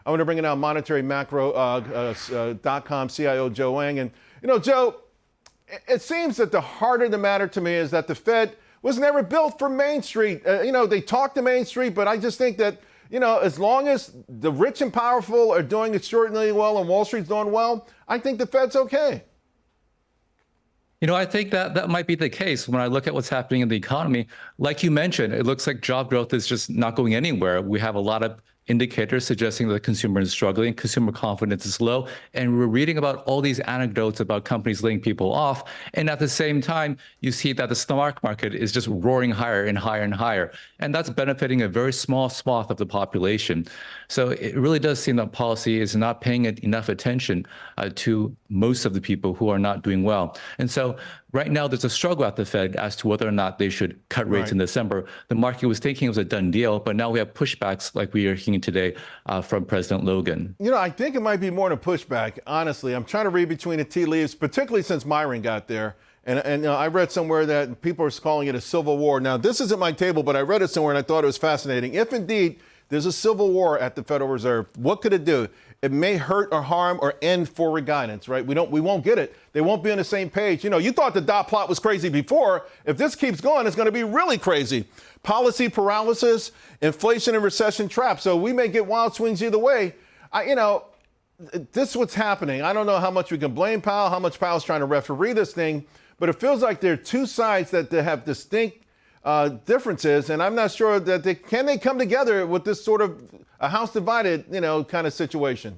I want to bring in our monetary macro.com CIO Joe Wang. And, Joe, it seems that the heart of the matter to me is that the Fed was never built for Main Street. They talk to Main Street, but I just think that, as long as the rich and powerful are doing extraordinarily well and Wall Street's doing well, I think the Fed's okay. I think that might be the case when I look at what's happening in the economy. Like you mentioned, it looks like job growth is just not going anywhere. We have a lot of indicators suggesting that the consumer is struggling, consumer confidence is low, and we're reading about all these anecdotes about companies laying people off. And at the same time, you see that the stock market is just roaring higher and higher and higher. And that's benefiting a very small swath of the population. So it really does seem that policy is not paying enough attention to most of the people who are not doing well. And so right now, there's a struggle at the Fed as to whether or not they should cut rates in December. The market was thinking it was a done deal, but now we have pushbacks like we are hearing today from President Logan. I think it might be more than a pushback, honestly. I'm trying to read between the tea leaves, particularly since Myron got there. And I read somewhere that people are calling it a civil war. Now, this isn't my table, but I read it somewhere and I thought it was fascinating. If indeed there's a civil war at the Federal Reserve, what could it do? It may hurt or harm or end forward guidance, right? We won't get it. They won't be on the same page. You thought the dot plot was crazy before. If this keeps going, it's going to be really crazy. Policy paralysis, inflation and recession trap. So we may get wild swings either way. This is what's happening. I don't know how much we can blame Powell, how much Powell's trying to referee this thing, but it feels like there are two sides that they have distinct differences, and I'm not sure that they come together with this sort of a house divided, kind of situation.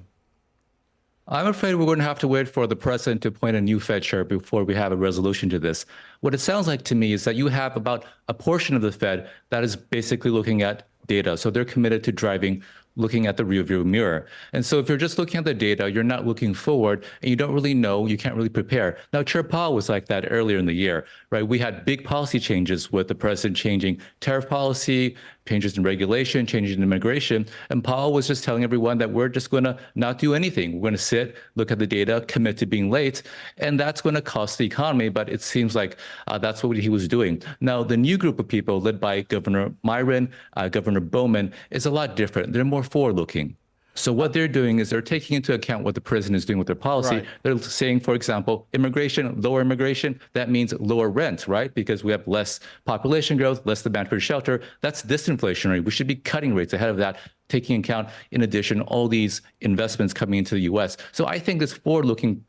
I'm afraid we're going to have to wait for the president to appoint a new Fed chair before we have a resolution to this. What it sounds like to me is that you have about a portion of the Fed that is basically looking at data. So they're committed to looking at the rearview mirror. And so if you're just looking at the data, you're not looking forward and you don't really know, you can't really prepare. Now, Chair Powell was like that earlier in the year, right? We had big policy changes with the president changing tariff policy, changes in regulation, changes in immigration. And Powell was just telling everyone that we're just going to not do anything. We're going to sit, look at the data, commit to being late, and that's going to cost the economy. But it seems like that's what he was doing. Now, the new group of people led by Governor Myron, Governor Bowman is a lot different. They're more forward-looking. So what they're doing is they're taking into account what the president is doing with their policy. Right. They're saying, for example, lower immigration, that means lower rent, right? Because we have less population growth, less demand for shelter. That's disinflationary. We should be cutting rates ahead of that, taking account, in addition, all these investments coming into the U.S. So I think this forward-looking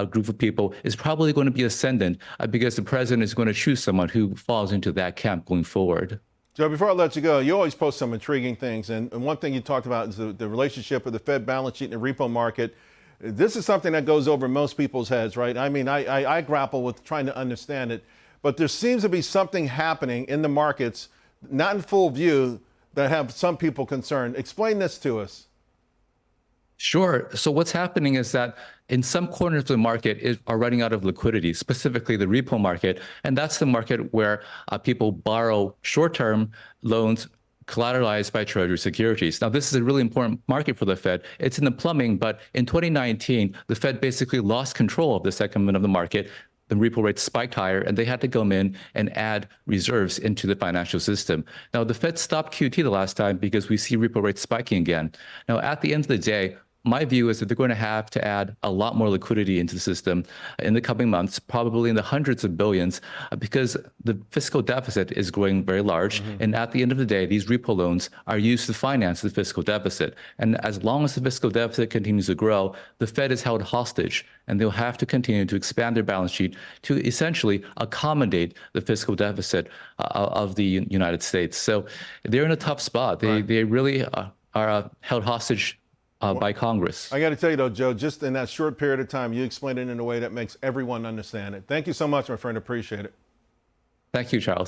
group of people is probably going to be ascendant because the president is going to choose someone who falls into that camp going forward. Joe, before I let you go, you always post some intriguing things. And one thing you talked about is the relationship of the Fed balance sheet and the repo market. This is something that goes over most people's heads, right? I mean, I grapple with trying to understand it. But there seems to be something happening in the markets, not in full view, that have some people concerned. Explain this to us. Sure. So what's happening is that in some corners of the market are running out of liquidity, specifically the repo market. And that's the market where people borrow short-term loans collateralized by Treasury securities. Now, this is a really important market for the Fed. It's in the plumbing, but in 2019, the Fed basically lost control of the segment of the market. The repo rate spiked higher, and they had to come in and add reserves into the financial system. Now, the Fed stopped QT the last time because we see repo rates spiking again. Now, at the end of the day, my view is that they're going to have to add a lot more liquidity into the system in the coming months, probably in the hundreds of billions, because the fiscal deficit is growing very large. Mm-hmm. And at the end of the day, these repo loans are used to finance the fiscal deficit. And as long as the fiscal deficit continues to grow, the Fed is held hostage, and they'll have to continue to expand their balance sheet to essentially accommodate the fiscal deficit of the United States. So they're in a tough spot. They really are held hostage by Congress. I got to tell you, though, Joe, just in that short period of time, you explained it in a way that makes everyone understand it. Thank you so much, my friend. Appreciate it. Thank you, Charles.